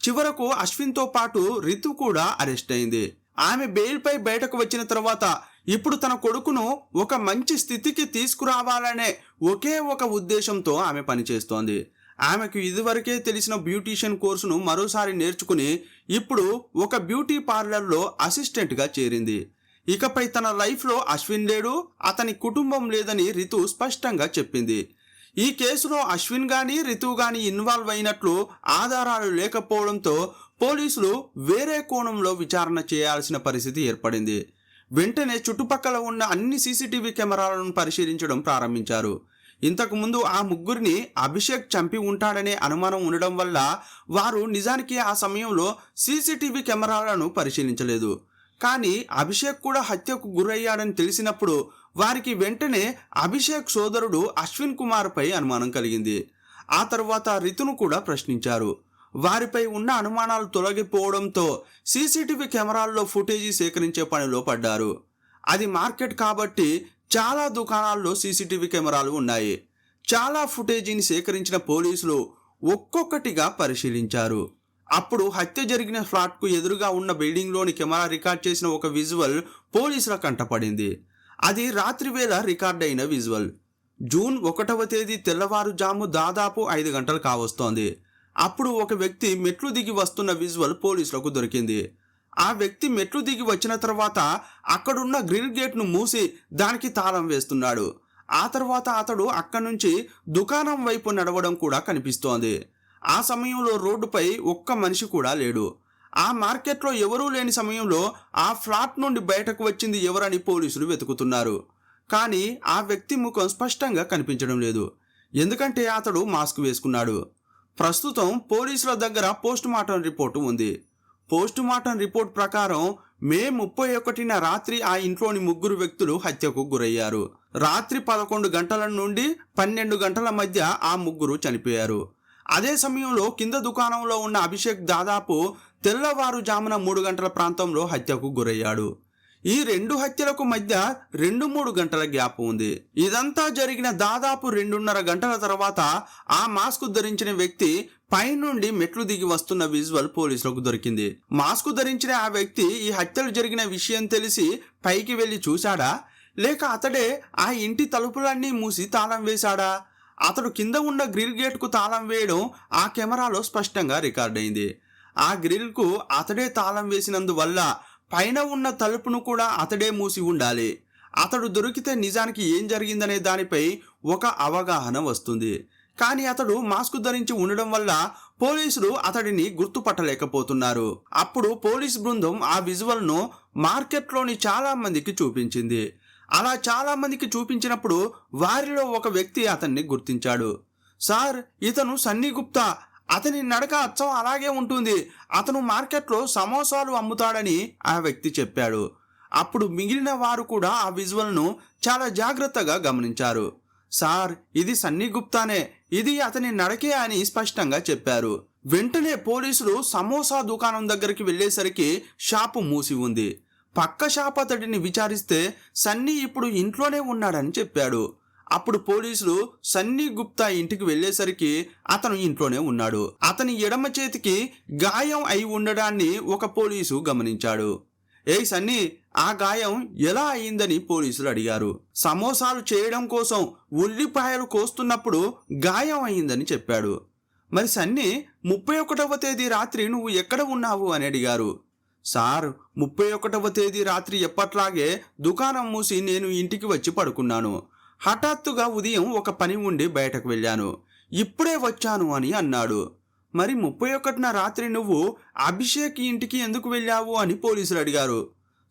చివరకు అశ్విన్తో పాటు రితు కూడా అరెస్ట్ అయింది. ఆమె బెయిల్పై బయటకు వచ్చిన తర్వాత ఇప్పుడు తన కొడుకును ఒక మంచి స్థితికి తీసుకురావాలనే ఒకే ఒక ఉద్దేశంతో ఆమె పనిచేస్తోంది. ఆమెకు ఇదివరకే తెలిసిన బ్యూటీషియన్ కోర్సును మరోసారి నేర్చుకుని ఇప్పుడు ఒక బ్యూటీ పార్లర్లో అసిస్టెంట్గా చేరింది. ఇకపై తన లైఫ్లో అశ్విన్ లేడు, అతని కుటుంబం లేదని రితు స్పష్టంగా చెప్పింది. ఈ కేసులో అశ్విన్ గాని రితు గాని ఇన్వాల్వ్ అయినట్లు ఆధారాలు లేకపోవడంతో పోలీసులు వేరే కోణంలో విచారణ చేయాల్సిన పరిస్థితి ఏర్పడింది. వెంటనే చుట్టుపక్కల ఉన్న అన్ని సీసీటీవీ కెమెరాలను పరిశీలించడం ప్రారంభించారు. ఇంతకుముందు ఆ ముగ్గురిని అభిషేక్ చంపి ఉంటాడనే అనుమానం ఉండడం వల్ల వారు నిజానికి ఆ సమయంలో సీసీటీవీ కెమెరాలను పరిశీలించలేదు. కానీ అభిషేక్ కూడా హత్యకు గురయ్యాడని తెలిసినప్పుడు వారికి వెంటనే అభిషేక్ సోదరుడు అశ్విన్ కుమార్పై అనుమానం కలిగింది. ఆ తర్వాత రితును కూడా ప్రశ్నించారు. వారిపై ఉన్న అనుమానాలు తొలగిపోవడంతో సీసీటీవీ కెమెరాల్లో ఫుటేజీ సేకరించే పనిలో పడ్డారు. అది మార్కెట్ కాబట్టి చాలా దుకాణాల్లో సీసీటీవీ కెమెరాలు ఉన్నాయి. చాలా ఫుటేజీని సేకరించిన పోలీసులు ఒక్కొక్కటిగా పరిశీలించారు. అప్పుడు హత్య జరిగిన ఫ్లాట్కు ఎదురుగా ఉన్న బిల్డింగ్లోని కెమెరా రికార్డ్ చేసిన ఒక విజువల్ పోలీసుల కంటపడింది. అది రాత్రి వేళ రికార్డ్ అయిన విజువల్. జూన్ 1వ తేదీ తెల్లవారుజాము దాదాపు 5 గంటలు కావస్తోంది. అప్పుడు ఒక వ్యక్తి మెట్లు దిగి వస్తున్న విజువల్ పోలీసులకు దొరికింది. ఆ వ్యక్తి మెట్లు దిగి వచ్చిన తర్వాత అక్కడున్న గ్రిల్ గేట్ను మూసి దానికి తాళం వేస్తున్నాడు. ఆ తర్వాత అతడు అక్కడి నుంచి దుకాణం వైపు నడవడం కూడా కనిపిస్తోంది. ఆ సమయంలో రోడ్డుపై ఒక్క మనిషి కూడా లేడు. ఆ మార్కెట్లో ఎవరూ లేని సమయంలో ఆ ఫ్లాట్ నుండి బయటకు వచ్చింది ఎవరని పోలీసులు వెతుకుతున్నారు. కానీ ఆ వ్యక్తి ముఖం స్పష్టంగా కనిపించడం లేదు. ఎందుకంటే అతడు మాస్క్ వేసుకున్నాడు. ప్రస్తుతం పోలీసుల దగ్గర పోస్టుమార్టం రిపోర్టు ఉంది. పోస్టుమార్టం రిపోర్ట్ ప్రకారం మే 31న రాత్రి ఆ ఇంట్లోని ముగ్గురు వ్యక్తులు హత్యకు గురయ్యారు. రాత్రి 11 గంటల నుండి 12 గంటల మధ్య ఆ ముగ్గురు చనిపోయారు. అదే సమయంలో కింద దుకాణంలో ఉన్న అభిషేక్ దాదాపు తెల్లవారుజామున 3 గంటల ప్రాంతంలో హత్యకు గురయ్యాడు. ఈ 2 హత్యలకు మధ్య 2-3 గంటల గ్యాప్ ఉంది. ఇదంతా జరిగిన దాదాపు 2.5 గంటల తర్వాత ఆ మాస్క్ ధరించిన వ్యక్తి పైనుండి మెట్లు దిగి వస్తున్న విజువల్ పోలీసులకు దొరికింది. మాస్క్ ధరించిన ఆ వ్యక్తి ఈ హత్యలు జరిగిన విషయం తెలిసి పైకి వెళ్లి చూశాడా, లేక అతడే ఆ ఇంటి తలుపులన్నీ మూసి తాళం వేశాడా? అతడు కింద ఉన్న గ్రిల్ గేట్కు తాళం వేయడం ఆ కెమెరాలో స్పష్టంగా రికార్డ్ అయింది. ఆ గ్రిల్కు అతడే తాళం వేసినందువల్ల పైన ఉన్న తలుపును కూడా అతడే మూసి ఉండాలి. అతడు దొరికితే నిజానికి ఏం జరిగిందనే దానిపై ఒక అవగాహన వస్తుంది. కానీ అతడు మాస్క్ ధరించి ఉండడం వల్ల పోలీసులు అతడిని గుర్తుపట్టలేకపోతున్నారు. అప్పుడు పోలీస్ బృందం ఆ విజువల్ను మార్కెట్లోని చాలా మందికి చూపించింది. అలా చాలా మందికి చూపించినప్పుడు వారిలో ఒక వ్యక్తి అతన్ని గుర్తించాడు. సార్, ఇతను సన్నీ గుప్తా. అతని నడక అచ్చం అలాగే ఉంటుంది. అతను మార్కెట్లో సమోసాలు అమ్ముతాడని ఆ వ్యక్తి చెప్పాడు. అప్పుడు మిగిలిన వారు కూడా ఆ విజువల్ను చాలా జాగ్రత్తగా గమనించారు. సార్, ఇది సన్నీ గుప్తానే, ఇది అతని నడకే అని స్పష్టంగా చెప్పారు. వెంటనే పోలీసులు సమోసా దుకాణం దగ్గరికి వెళ్ళేసరికి షాపు మూసి ఉంది. పక్క షాప్ అతడిని విచారిస్తే సన్నీ ఇప్పుడు ఇంట్లోనే ఉన్నాడని చెప్పాడు. అప్పుడు పోలీసులు సన్నీ గుప్తా ఇంటికి వెళ్ళేసరికి అతను ఇంట్లోనే ఉన్నాడు. అతని ఎడమ చేతికి గాయం అయి ఉండడాన్ని ఒక పోలీసు గమనించాడు. ఏయ్ సన్నీ, ఆ గాయం ఎలా అయిందని పోలీసులు అడిగారు. సమోసాలు చేయడం కోసం ఉల్లిపాయలు కోస్తున్నప్పుడు గాయం అయిందని చెప్పాడు. మరి సన్నీ, 31వ తేదీ రాత్రి నువ్వు ఎక్కడ ఉన్నావు అని అడిగారు. సార్, 31వ తేదీ రాత్రి ఎప్పట్లాగే దుకాణం మూసి నేను ఇంటికి వచ్చి పడుకున్నాను. హఠాత్తుగా ఉదయం ఒక పని ఉండి బయటకు వెళ్ళాను. ఇప్పుడే వచ్చాను అని అన్నాడు. మరి 31న రాత్రి నువ్వు అభిషేక్ ఇంటికి ఎందుకు వెళ్ళావు అని పోలీసులు అడిగారు.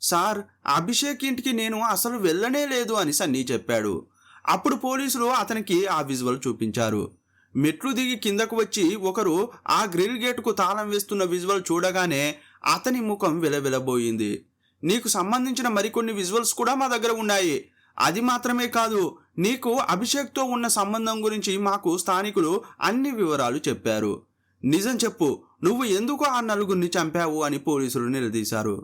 సార్, అభిషేక్ ఇంటికి నేను అసలు వెళ్ళనే లేదు అని సన్నీ చెప్పాడు. అప్పుడు పోలీసులు అతనికి ఆ విజువల్ చూపించారు. మెట్లు దిగి కిందకు వచ్చి ఒకరు ఆ గ్రిల్ గేటుకు తాళం వేస్తున్న విజువల్ చూడగానే అతని ముఖం విలవిలబోయింది. నీకు సంబంధించిన మరికొన్ని విజువల్స్ కూడా మా దగ్గర ఉన్నాయి. అది మాత్రమే కాదు, నీకు అభిషేక్తో ఉన్న సంబంధం గురించి మాకు స్థానికులు అన్ని వివరాలు చెప్పారు. నిజం చెప్పు, నువ్వు ఎందుకు ఆ నలుగురిని చంపావు అని పోలీసులు నిలదీశారు.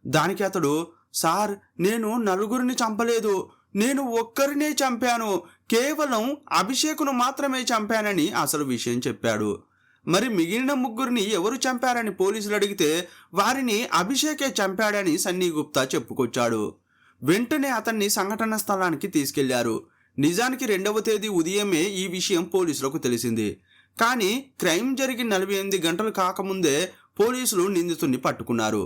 దానికి అతడు, సార్, నేను నలుగురిని చంపలేదు, నేను ఒక్కరినే చంపాను, కేవలం అభిషేకును మాత్రమే చంపానని అసలు విషయం చెప్పాడు. మరి మిగిలిన ముగ్గురిని ఎవరు చంపారని పోలీసులు అడిగితే వారిని అభిషేకే చంపాడని సన్నీ గుప్తా చెప్పుకొచ్చాడు. వెంటనే అతన్ని సంఘటన స్థలానికి తీసుకెళ్లారు. నిజానికి 2వ తేదీ ఉదయమే ఈ విషయం పోలీసులకు తెలిసింది. కానీ క్రైమ్ జరిగి 48 గంటలు కాకముందే పోలీసులు నిందితుడిని పట్టుకున్నారు.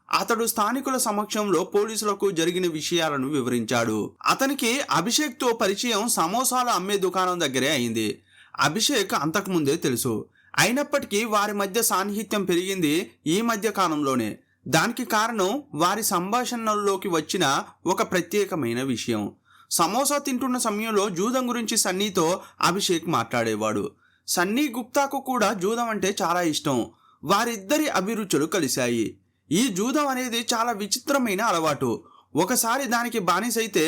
అతడు స్థానికుల సమక్షంలో పోలీసులకు జరిగిన విషయాలను వివరించాడు. అతనికి అభిషేక్తో పరిచయం సమోసాలు అమ్మే దుకాణం దగ్గరే అయింది. అభిషేక్ అంతకుముందే తెలుసు. అయినప్పటికీ వారి మధ్య సాన్నిహిత్యం పెరిగింది ఈ మధ్య కాలంలోనే. దానికి కారణం వారి సంభాషణల్లోకి వచ్చిన ఒక ప్రత్యేకమైన విషయం. సమోసా తింటున్న సమయంలో జూదం గురించి సన్నీతో అభిషేక్ మాట్లాడేవాడు. సన్నీ గుప్తాకు కూడా జూదం అంటే చాలా ఇష్టం. వారిద్దరి అభిరుచులు కలిశాయి. ఈ జూదం అనేది చాలా విచిత్రమైన అలవాటు. ఒకసారి దానికి బానిసైతే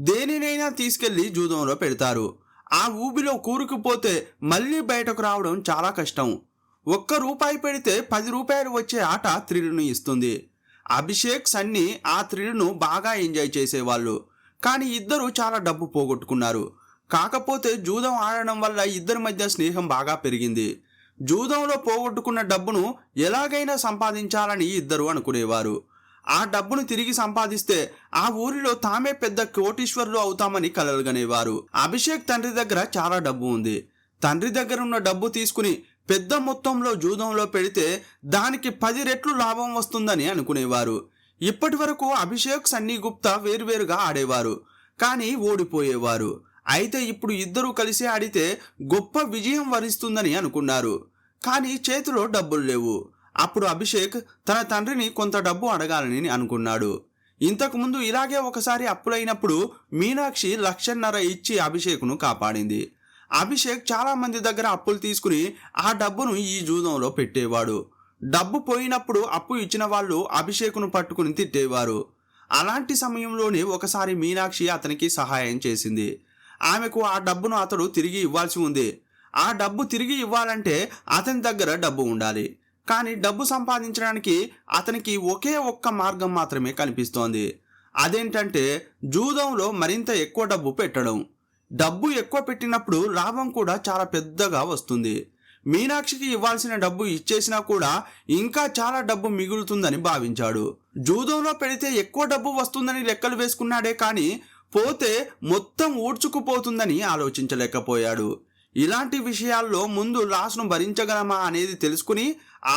దేనినైనా తీసుకెళ్లి జూదంలో పెడతారు. ఆ ఊబిలో కూరుకుపోతే మళ్ళీ బయటకు రావడం చాలా కష్టం. ₹1 పెడితే ₹10 వచ్చే ఆట థ్రిల్ను ఇస్తుంది. అభిషేక్, సన్నీ ఆ థ్రిల్ను బాగా ఎంజాయ్ చేసేవాళ్ళు. కానీ ఇద్దరు చాలా డబ్బు పోగొట్టుకున్నారు. కాకపోతే జూదం ఆడడం వల్ల ఇద్దరి మధ్య స్నేహం బాగా పెరిగింది. జూదంలో పోగొట్టుకున్న డబ్బును ఎలాగైనా సంపాదించాలని ఇద్దరు అనుకునేవారు. ఆ డబ్బును తిరిగి సంపాదిస్తే ఆ ఊరిలో తామే పెద్ద కోటీశ్వరులు అవుతామని కలలుగనేవారు. అభిషేక్ తండ్రి దగ్గర చాలా డబ్బు ఉంది. తండ్రి దగ్గర ఉన్న డబ్బు తీసుకుని పెద్ద మొత్తంలో జూదంలో పెడితే దానికి 10 రెట్లు లాభం వస్తుందని అనుకునేవారు. ఇప్పటి వరకు అభిషేక్, సన్నీ గుప్తా వేరువేరుగా ఆడేవారు, కానీ ఓడిపోయేవారు. అయితే ఇప్పుడు ఇద్దరూ కలిసి ఆడితే గొప్ప విజయం వరిస్తుందని అనుకున్నారు. కానీ చేతిలో డబ్బులు లేవు. అప్పుడు అభిషేక్ తన తండ్రిని కొంత డబ్బు అడగాలని అనుకున్నాడు. ఇంతకుముందు ఇలాగే ఒకసారి అప్పులైనప్పుడు మీనాక్షి 1,50,000 ఇచ్చి అభిషేక్ను కాపాడింది. అభిషేక్ చాలా మంది దగ్గర అప్పులు తీసుకుని ఆ డబ్బును ఈ జూదంలో పెట్టేవాడు. డబ్బు పోయినప్పుడు అప్పు ఇచ్చిన వాళ్ళు అభిషేక్ను పట్టుకుని తిట్టేవారు. అలాంటి సమయంలోనే ఒకసారి మీనాక్షి అతనికి సహాయం చేసింది. ఆమెకు ఆ డబ్బును అతడు తిరిగి ఇవ్వాల్సి ఉంది. ఆ డబ్బు తిరిగి ఇవ్వాలంటే అతని దగ్గర డబ్బు ఉండాలి. కానీ డబ్బు సంపాదించడానికి అతనికి ఒకే ఒక్క మార్గం మాత్రమే కనిపిస్తోంది. అదేంటంటే జూదంలో మరింత ఎక్కువ డబ్బు పెట్టడం. డబ్బు ఎక్కువ పెట్టినప్పుడు లాభం కూడా చాలా పెద్దగా వస్తుంది. మీనాక్షికి ఇవ్వాల్సిన డబ్బు ఇచ్చేసినా కూడా ఇంకా చాలా డబ్బు మిగులుతుందని భావించాడు. జూదంలో పెడితే ఎక్కువ డబ్బు వస్తుందని లెక్కలు వేసుకున్నాడే కానీ పోతే మొత్తం ఊడ్చుకుపోతుందని ఆలోచించలేకపోయాడు. ఇలాంటి విషయాల్లో ముందు లాస్ను భరించగలమా అనేది తెలుసుకుని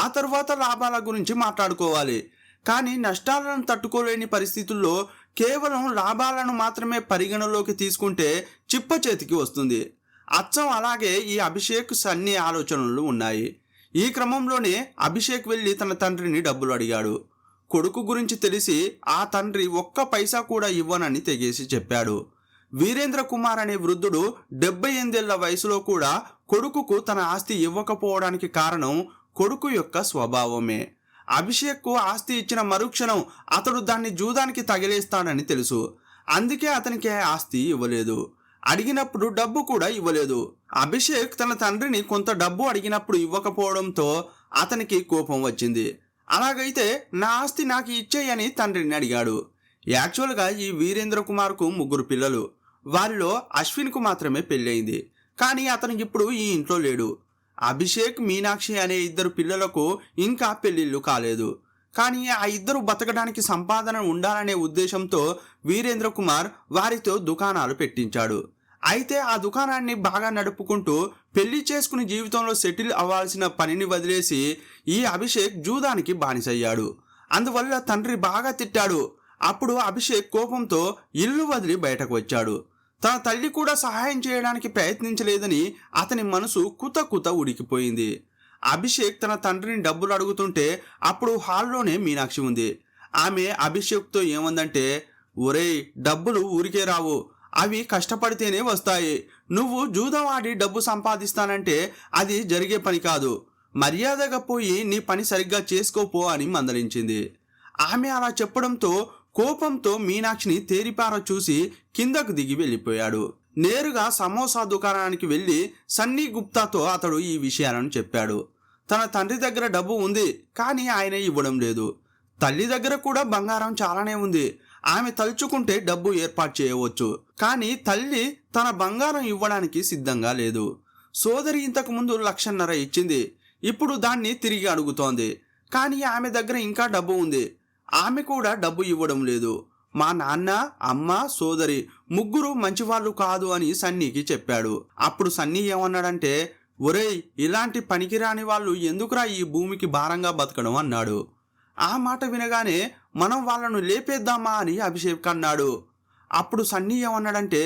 ఆ తర్వాత లాభాల గురించి మాట్లాడుకోవాలి. కానీ నష్టాలను తట్టుకోలేని పరిస్థితుల్లో కేవలం లాభాలను మాత్రమే పరిగణలోకి తీసుకుంటే చిప్ప చేతికి వస్తుంది. అచ్చం అలాగే ఈ అభిషేక్, సన్నీ ఆలోచనలు ఉన్నాయి. ఈ క్రమంలోనే అభిషేక్ వెళ్ళి తన తండ్రిని డబ్బులు అడిగాడు. కొడుకు గురించి తెలిసి ఆ తండ్రి ఒక్క పైసా కూడా ఇవ్వనని తెగేసి చెప్పాడు. వీరేంద్ర కుమార్ అనే వృద్ధుడు 78 ఏళ్ల వయసులో కూడా కొడుకుకు తన ఆస్తి ఇవ్వకపోవడానికి కారణం కొడుకు యొక్క స్వభావమే. అభిషేక్కు ఆస్తి ఇచ్చిన మరుక్షణం అతడు దాన్ని జూదానికి తగిలేస్తాడని తెలుసు. అందుకే అతనికి ఆస్తి ఇవ్వలేదు. అడిగినప్పుడు డబ్బు కూడా ఇవ్వలేదు. అభిషేక్ తన తండ్రిని కొంత డబ్బు అడిగినప్పుడు ఇవ్వకపోవడంతో అతనికి కోపం వచ్చింది. అలాగైతే నా ఆస్తి నాకు ఇచ్చేయని తండ్రిని అడిగాడు. యాక్చువల్గా ఈ వీరేంద్ర కుమార్కు 3 పిల్లలు. వారిలో అశ్విన్కు మాత్రమే పెళ్ళయింది. కానీ అతను ఇప్పుడు ఈ ఇంట్లో లేడు. అభిషేక్, మీనాక్షి అనే 2 పిల్లలకు ఇంకా పెళ్ళిళ్ళు కాలేదు. కానీ ఆ ఇద్దరు బతకడానికి సంపాదన ఉండాలనే ఉద్దేశంతో వీరేంద్ర కుమార్ వారితో దుకాణాలు పెట్టించాడు. అయితే ఆ దుకాణాన్ని బాగా నడుపుకుంటూ పెళ్లి చేసుకుని జీవితంలో సెటిల్ అవ్వాల్సిన పనిని వదిలేసి ఈ అభిషేక్ జూదానికి బానిసయ్యాడు. అందువల్ల తండ్రి బాగా తిట్టాడు. అప్పుడు అభిషేక్ కోపంతో ఇల్లు వదిలి బయటకు వచ్చాడు. తన తల్లి కూడా సహాయం చేయడానికి ప్రయత్నించలేదని అతని మనసు కుత ఉడికిపోయింది. అభిషేక్ తన తండ్రిని డబ్బులు అడుగుతుంటే అప్పుడు హాల్లోనే మీనాక్షి ఉంది. ఆమె అభిషేక్తో ఏమందంటే, ఒరేయ్, డబ్బులు ఊరికే రావు, అవి కష్టపడితేనే వస్తాయి. నువ్వు జూదం ఆడి డబ్బు సంపాదిస్తానంటే అది జరిగే పని కాదు. మర్యాదగా పోయి నీ పని సరిగ్గా చేసుకోపో అని మందలించింది. ఆమె అలా చెప్పడంతో కోపంతో మీనాక్షిని తేరిపార చూసి కిందకు దిగి వెళ్ళిపోయాడు. నేరుగా సమోసా దుకాణానికి వెళ్ళి సన్నీ గుప్తాతో అతడు ఈ విషయాలను చెప్పాడు. తన తండ్రి దగ్గర డబ్బు ఉంది, కానీ ఆయన ఇవ్వడం లేదు. తల్లి దగ్గర కూడా బంగారం చాలానే ఉంది. ఆమె తలుచుకుంటే డబ్బు ఏర్పాటు చేయవచ్చు. కానీ తల్లి తన బంగారం ఇవ్వడానికి సిద్ధంగా లేదు. సోదరి ఇంతకు ముందు 1,50,000 ఇచ్చింది. ఇప్పుడు దాన్ని తిరిగి అడుగుతోంది. కానీ ఆమె దగ్గర ఇంకా డబ్బు ఉంది. ఆమె కూడా డబ్బు ఇవ్వడం లేదు. మా నాన్న, అమ్మ, సోదరి 3 మంచివాళ్ళు కాదు అని సన్నీకి చెప్పాడు. అప్పుడు సన్నీ ఏమన్నాడంటే, ఒరేయ్, ఇలాంటి పనికిరాని వాళ్ళు ఎందుకురా ఈ భూమికి భారంగా బతకడం అన్నాడు. ఆ మాట వినగానే మనం వాళ్ళను లేపేద్దామా అని అభిషేక్ అన్నాడు. అప్పుడు సన్నీ ఏమన్నాడంటే,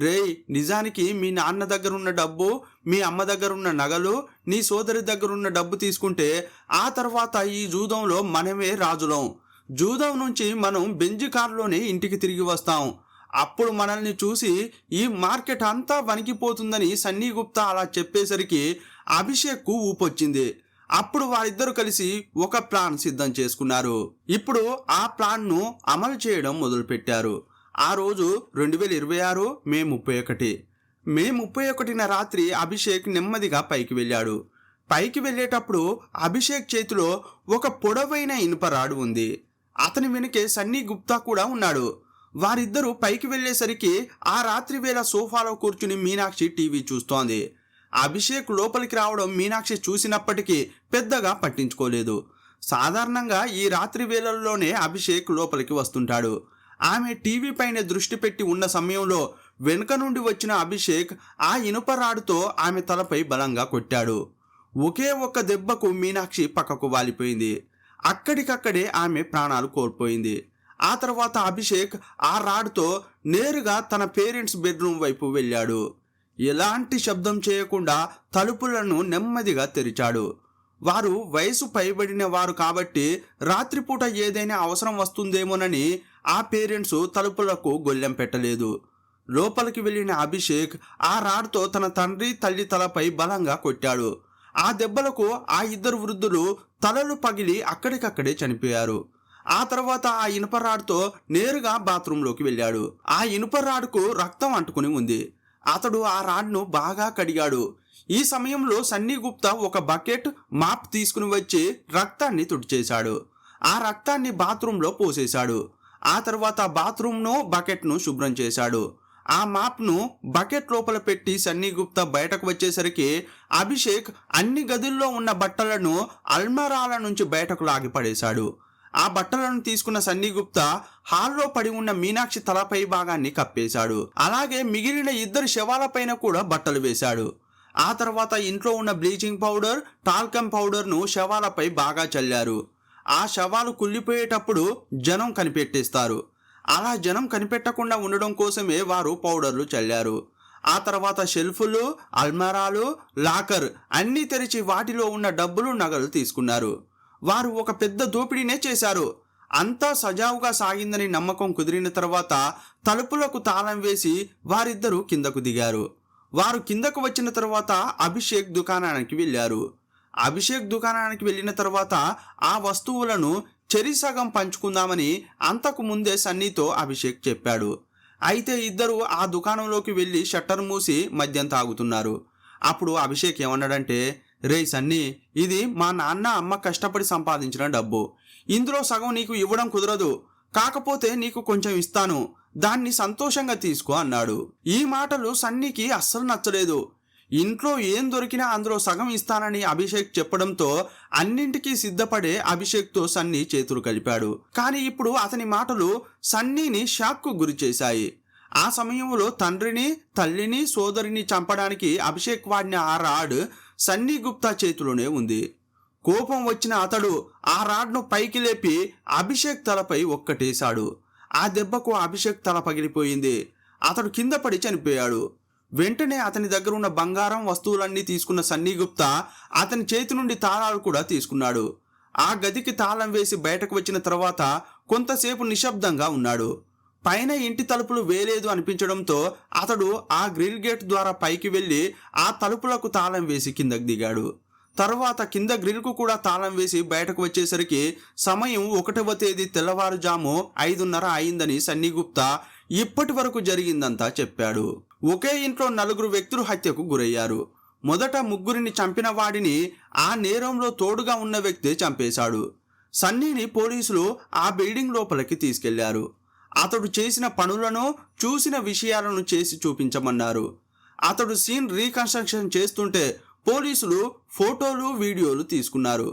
రేయ్, నిజానికి మీ నాన్న దగ్గరున్న డబ్బు, మీ అమ్మ దగ్గరున్న నగలు, నీ సోదరి దగ్గరున్న డబ్బు తీసుకుంటే ఆ తర్వాత ఈ జూదంలో మనమే రాజులం. జూదం నుంచి మనం బెంజ్ కారులోనే ఇంటికి తిరిగి వస్తాం. అప్పుడు మనల్ని చూసి ఈ మార్కెట్ అంతా వణికిపోతుందని సన్నీ గుప్తా అలా చెప్పేసరికి అభిషేక్కు ఊపొచ్చింది. అప్పుడు వారిద్దరూ కలిసి ఒక ప్లాన్ సిద్ధం చేసుకున్నారు. ఇప్పుడు ఆ ప్లాన్ను అమలు చేయడం మొదలుపెట్టారు. ఆ రోజు 2026 మే 31. మే 31న రాత్రి అభిషేక్ నెమ్మదిగా పైకి వెళ్ళాడు. పైకి వెళ్ళేటప్పుడు అభిషేక్ చేతిలో ఒక పొడవైన ఇనుప రాడు ఉంది. అతని వెనుకే సన్నీ గుప్తా కూడా ఉన్నాడు. వారిద్దరూ పైకి వెళ్ళేసరికి ఆ రాత్రి వేళ సోఫాలో కూర్చుని మీనాక్షి టీవీ చూస్తోంది. అభిషేక్ లోపలికి రావడం మీనాక్షి చూసినప్పటికీ పెద్దగా పట్టించుకోలేదు. సాధారణంగా ఈ రాత్రి వేళల్లోనే అభిషేక్ లోపలికి వస్తుంటాడు. ఆమె టీవీ పైన దృష్టి పెట్టి ఉన్న సమయంలో వెనుక నుండి వచ్చిన అభిషేక్ ఆ ఇనుప రాడుతో ఆమె తలపై బలంగా కొట్టాడు. ఒకే ఒక్క దెబ్బకు మీనాక్షి పక్కకు వాలిపోయింది. అక్కడికక్కడే ఆమె ప్రాణాలు కోల్పోయింది. ఆ తర్వాత అభిషేక్ ఆ రాడ్తో నేరుగా తన పేరెంట్స్ బెడ్రూమ్ వైపు వెళ్ళాడు. ఎలాంటి శబ్దం చేయకుండా తలుపులను నెమ్మదిగా తెరిచాడు. వారు వయసు పైబడిన వారు కాబట్టి రాత్రిపూట ఏదైనా అవసరం వస్తుందేమోనని ఆ పేరెంట్స్ తలుపులకు గొల్లెం పెట్టలేదు. లోపలికి వెళ్ళిన అభిషేక్ ఆ రాడ్తో తన తండ్రి తల్లి తలపై బలంగా కొట్టాడు. ఆ దెబ్బలకు ఆ ఇద్దరు వృద్ధులు తలలు పగిలి అక్కడికక్కడే చనిపోయారు. ఆ తర్వాత ఆ ఇనుప రాడ్తో నేరుగా బాత్రూంలోకి వెళ్ళాడు. ఆ ఇనుప రాడ్కు రక్తం అంటుకుని ఉంది. అతడు ఆ రాడ్ను బాగా కడిగాడు. ఈ సమయంలో సన్నీ గుప్తా ఒక బకెట్, మాప్ తీసుకుని వచ్చి రక్తాన్ని తుడిచేశాడు. ఆ రక్తాన్ని బాత్రూంలో పోసేశాడు. ఆ తర్వాత బాత్రూంను, బకెట్ను శుభ్రం చేశాడు. ఆ మాప్ను బకెట్ లోపల పెట్టి సన్నీ గుప్తా బయటకు వచ్చేసరికి అభిషేక్ అన్ని గదుల్లో ఉన్న బట్టలను అల్మారాల నుంచి బయటకు లాగి పడేశాడు. ఆ బట్టలను తీసుకున్న సన్నీ గుప్తా హాల్లో పడి ఉన్న మీనాక్షి తలపై భాగాన్ని కప్పేశాడు. అలాగే మిగిలిన ఇద్దరు శవాలపైన కూడా బట్టలు వేశాడు. ఆ తర్వాత ఇంట్లో ఉన్న బ్లీచింగ్ పౌడర్, టాల్కమ్ పౌడర్ను శవాలపై బాగా చల్లారు. ఆ శవాలు కుళ్ళిపోయేటప్పుడు జనం కనిపెట్టేస్తారు. అలా జనం కనిపెట్టకుండా ఉండడం కోసమే వారు పౌడర్లు చల్లారు. ఆ తర్వాత షెల్ఫులు, అల్మారాలు, లాకర్ అన్నీ తెరిచి వాటిలో ఉన్న డబ్బులు, నగలు తీసుకున్నారు. వారు ఒక పెద్ద దోపిడీనే చేశారు. అంతా సజావుగా సాగిందని నమ్మకం కుదిరిన తర్వాత తలుపులకు తాళం వేసి వారిద్దరూ కిందకు దిగారు. వారు కిందకు వచ్చిన తర్వాత అభిషేక్ దుకాణానికి వెళ్ళారు. అభిషేక్ దుకాణానికి వెళ్ళిన తర్వాత ఆ వస్తువులను చెరిసగం పంచుకుందామని అంతకు ముందే సన్నీతో అభిషేక్ చెప్పాడు. అయితే ఇద్దరు ఆ దుకాణంలోకి వెళ్ళి షట్టర్ మూసి మద్యం తాగుతున్నారు. అప్పుడు అభిషేక్ ఏమన్నాడంటే, రే సన్నీ, ఇది మా నాన్న అమ్మ కష్టపడి సంపాదించిన డబ్బు. ఇందులో సగం నీకు ఇవ్వడం కుదరదు. కాకపోతే నీకు కొంచెం ఇస్తాను, దాన్ని సంతోషంగా తీసుకో అన్నాడు. ఈ మాటలు సన్నీకి అస్సలు నచ్చలేదు. ఇంట్లో ఏం దొరికినా అందులో సగం ఇస్తానని అభిషేక్ చెప్పడంతో అన్నింటికీ సిద్ధపడే అభిషేక్తో సన్నీ చేతులు కలిపాడు. కానీ ఇప్పుడు అతని మాటలు సన్నీని షాక్కు గురి చేశాయి. ఆ సమయంలో తండ్రిని, తల్లిని, సోదరిని చంపడానికి అభిషేక్ వాడిన ఆ రాడ్ సన్నీ గుప్తా చేతిలోనే ఉంది. కోపం వచ్చిన అతడు ఆ రాడ్ను పైకి లేపి అభిషేక్ తలపై ఒక్కటేశాడు. ఆ దెబ్బకు అభిషేక్ తల పగిలిపోయింది. అతడు కింద పడి చనిపోయాడు. వెంటనే అతని దగ్గర ఉన్న బంగారం, వస్తువులన్నీ తీసుకున్న సన్నీ గుప్తా అతని చేతి నుండి తాళాలు కూడా తీసుకున్నాడు. ఆ గదికి తాళం వేసి బయటకు వచ్చిన తర్వాత కొంతసేపు నిశ్శబ్దంగా ఉన్నాడు. పైన ఇంటి తలుపులు వేయలేదు అనిపించడంతో అతడు ఆ గ్రిల్ గేట్ ద్వారా పైకి వెళ్ళి ఆ తలుపులకు తాళం వేసి కిందకు దిగాడు. తర్వాత కింద గ్రిల్కు కూడా తాళం వేసి బయటకు వచ్చేసరికి సమయం 1వ తేదీ తెల్లవారుజాము 5:30 అయిందని సన్నీ గుప్తా ఇప్పటి వరకు జరిగిందంతా చెప్పాడు. ఒకే ఇంట్లో 4 వ్యక్తులు హత్యకు గురయ్యారు. మొదట 3 చంపిన వాడిని ఆ నేరంలో తోడుగా ఉన్న వ్యక్తే చంపేశాడు. సన్నీని పోలీసులు ఆ బిల్డింగ్ లోపలికి తీసుకెళ్లారు. అతడు చేసిన పనులను, చూసిన విషయాలను చేసి చూపించమన్నారు. అతడు సీన్ రీకన్స్ట్రక్షన్ చేస్తుంటే పోలీసులు ఫోటోలు, వీడియోలు తీసుకున్నారు.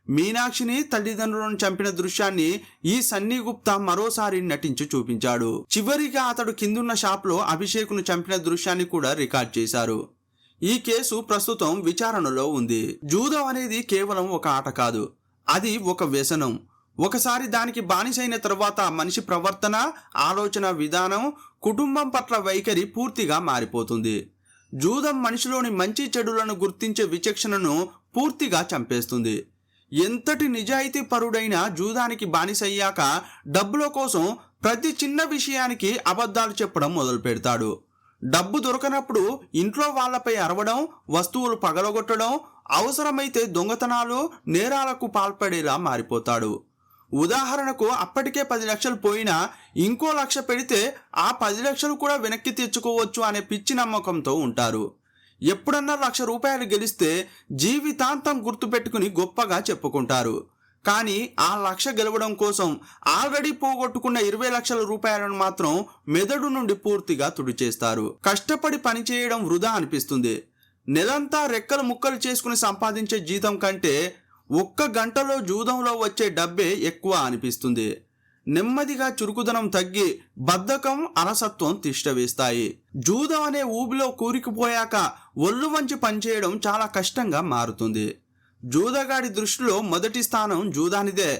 మీనాక్షిని, తల్లిదండ్రులను చంపిన దృశ్యాన్ని ఈ సన్నీ గుప్తా మరోసారి నటించి చూపించాడు. చివరిగా అతడు కిందున్న షాప్లో అభిషేక్ను చంపిన దృశ్యాన్ని కూడా రికార్డ్ చేశారు. ఈ కేసు ప్రస్తుతం విచారణలో ఉంది. జూదం అనేది కేవలం ఒక ఆట కాదు, అది ఒక వ్యసనం. ఒకసారి దానికి బానిసైన తర్వాత మనిషి ప్రవర్తన, ఆలోచన విధానం, కుటుంబం పట్ల వైఖరి పూర్తిగా మారిపోతుంది. జూదం మనిషిలోని మంచి చెడులను గుర్తించే విచక్షణను పూర్తిగా చంపేస్తుంది. ఎంతటి నిజాయితీ పరుడైనా జూదానికి బానిసయ్యాక డబ్బుల కోసం ప్రతి చిన్న విషయానికి అబద్ధాలు చెప్పడం మొదలు పెడతాడు. డబ్బు దొరకనప్పుడు ఇంట్లో వాళ్లపై అరవడం, వస్తువులు పగలగొట్టడం, అవసరమైతే దొంగతనాలు, నేరాలకు పాల్పడేలా మారిపోతాడు. ఉదాహరణకు అప్పటికే 10 లక్షలు పోయినా ఇంకో 1 లక్ష పెడితే ఆ 10 లక్షలు కూడా వెనక్కి తెచ్చుకోవచ్చు అనే పిచ్చి నమ్మకంతో ఉంటారు. ఎప్పుడన్నా 1 లక్ష రూపాయలు గెలిస్తే జీవితాంతం గుర్తుపెట్టుకుని గొప్పగా చెప్పుకుంటారు. కానీ ఆ 1 లక్ష గెలవడం కోసం ఆల్రెడీ పోగొట్టుకున్న 20 లక్షల రూపాయలను మాత్రం మెదడు నుండి పూర్తిగా తుడిచేస్తారు. కష్టపడి పనిచేయడం వృధా అనిపిస్తుంది. నెలంతా రెక్కలు ముక్కలు చేసుకుని సంపాదించే జీతం కంటే 1 గంటలో జూదంలో వచ్చే డబ్బే ఎక్కువ అనిపిస్తుంది. నెమ్మదిగా చురుకుదనం తగ్గి బద్ధకం, అలసత్వం తిష్టవేస్తాయి. జూదం అనే ఊబిలో కూరుకుపోయాక ఒళ్ళు వంచి పనిచేయడం చాలా కష్టంగా మారుతుంది. జూదగాడి దృష్టిలో మొదటి స్థానం జూదానిదే,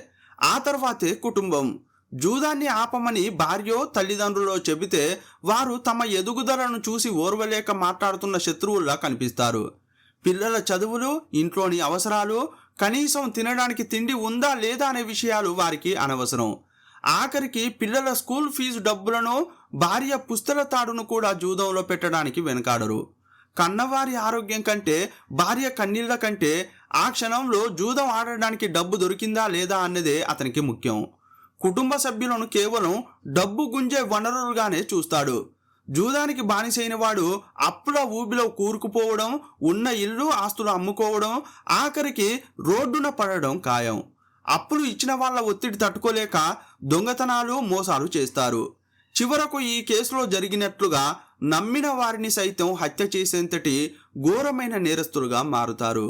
ఆ తర్వాతే కుటుంబం. జూదాన్ని ఆపమని భార్యో తల్లిదండ్రులో చెబితే వారు తమ ఎదుగుదలను చూసి ఓర్వలేక మాట్లాడుతున్న శత్రువుల్లా కనిపిస్తారు. పిల్లల చదువులు, ఇంట్లోని అవసరాలు, కనీసం తినడానికి తిండి ఉందా లేదా అనే విషయాలు వారికి అనవసరం. ఆఖరికి పిల్లల స్కూల్ ఫీజు డబ్బులను, భార్య పుస్తల తాడును కూడా జూదంలో పెట్టడానికి వెనకాడరు. కన్నవారి ఆరోగ్యం కంటే, భార్య కన్నీళ్ల కంటే ఆ క్షణంలో జూదం ఆడడానికి డబ్బు దొరికిందా లేదా అన్నదే అతనికి ముఖ్యం. కుటుంబ సభ్యులను కేవలం డబ్బు గుంజే వనరులుగానే చూస్తాడు. జూదానికి బానిసైన వాడు అప్పుల ఊబిలో కూరుకుపోవడం, ఉన్న ఇల్లు ఆస్తులు అమ్ముకోవడం, ఆఖరికి రోడ్డున పడడం ఖాయం. అప్పులు ఇచ్చిన వాళ్ళ ఒత్తిడి తట్టుకోలేక దొంగతనాలు, మోసాలు చేస్తారు. చివరకు ఈ కేసులో జరిగినట్లుగా నమ్మిన వారిని సైతం హత్య చేసేంతటి ఘోరమైన నేరస్తులుగా మారుతారు.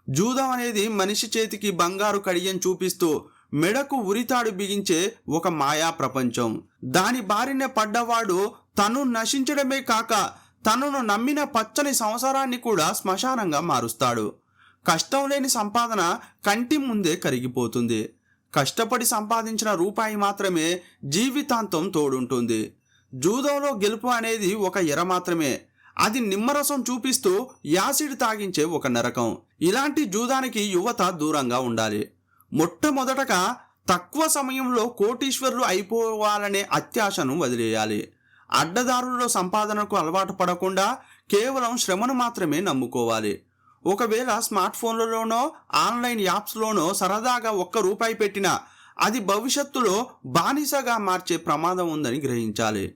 జూదం అనేది మనిషి చేతికి బంగారు కడియం చూపిస్తూ మెడకు ఉరితాడు బిగించే ఒక మాయా ప్రపంచం. దాని బారిన పడ్డవాడు తను నశించడమే కాక తనను నమ్మిన పచ్చని సంసారాన్ని కూడా శ్మశానంగా మారుస్తాడు. కష్టం లేని సంపాదన కంటి ముందే కరిగిపోతుంది. కష్టపడి సంపాదించిన రూపాయి మాత్రమే జీవితాంతం తోడుంటుంది. జూదంలో గెలుపు అనేది ఒక ఎర మాత్రమే, అది నిమ్మరసం చూపిస్తూ యాసిడ్ తాగించే ఒక నరకం. ఇలాంటి జూదానికి యువత దూరంగా ఉండాలి. మొట్టమొదటగా తక్కువ సమయంలో కోటీశ్వరులు అయిపోవాలనే అత్యాశను వదిలేయాలి. అడ్డదారుల్లో సంపాదనకు అలవాటు పడకుండా కేవలం శ్రమను మాత్రమే నమ్ముకోవాలి. ఒకవేళ స్మార్ట్ ఫోన్లలోనో ఆన్లైన్ యాప్స్లోనో సరదాగా 1 రూపాయి పెట్టినా అది భవిష్యత్తులో బానిసగా మార్చే ప్రమాదం ఉందని గ్రహించాలి.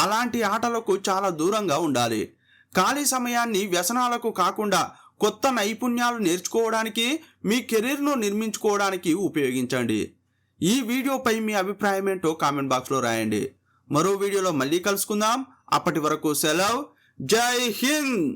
అలాంటి ఆటలకు చాలా దూరంగా ఉండాలి. ఖాళీ సమయాన్ని వ్యసనాలకు కాకుండా కొత్త నైపుణ్యాలు నేర్చుకోవడానికి, మీ కెరీర్ను నిర్మించుకోవడానికి ఉపయోగించండి. ఈ వీడియోపై మీ అభిప్రాయం ఏంటో కామెంట్ బాక్స్లో రాయండి. మరో వీడియోలో మళ్ళీ కలుసుకుందాం. అప్పటి వరకు సెలవు. జై హింద్.